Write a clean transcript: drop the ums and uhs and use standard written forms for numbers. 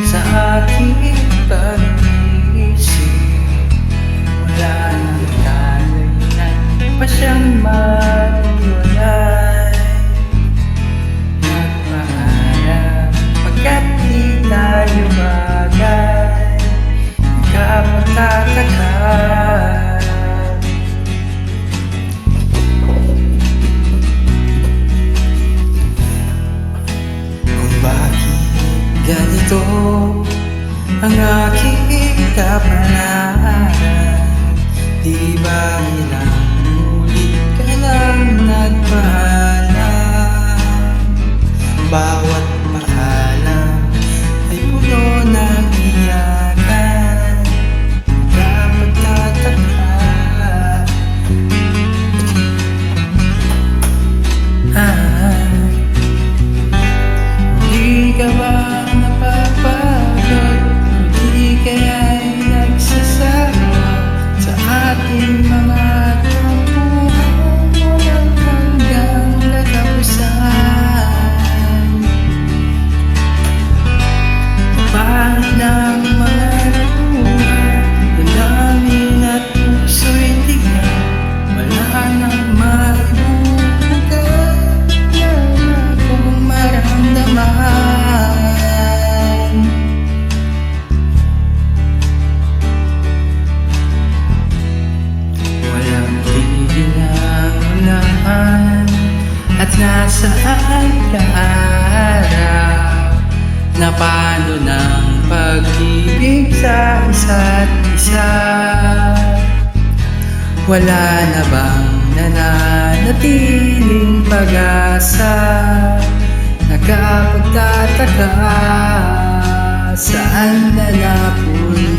sa aking pag-iisip. Wala nang kalahinan pa siyang maiwalay. Nagpaalam pagkat di tayo bagay, nagkapagtataka. Kung bakit ganito ang aking kapalaran, di ba ilang ulit ka lang nagpaalam? Bawat paalam ay puno ng iyakan, kapagtataka. Di ka ba napapagod? Di kaya'y nagsasawa sa ating mga tampuhan, walang hanggang katapusan. Parang ng mga luha, damdamin at puso'y tigang, wala nang maibubuga na akong maramdaman. Walang tigil ang ulan at nasaan ka araw, na paano ng pag-ibig sa isa't isa? Wala na bang nananatiling pag-asa? Nakapagtataka, saan na napunta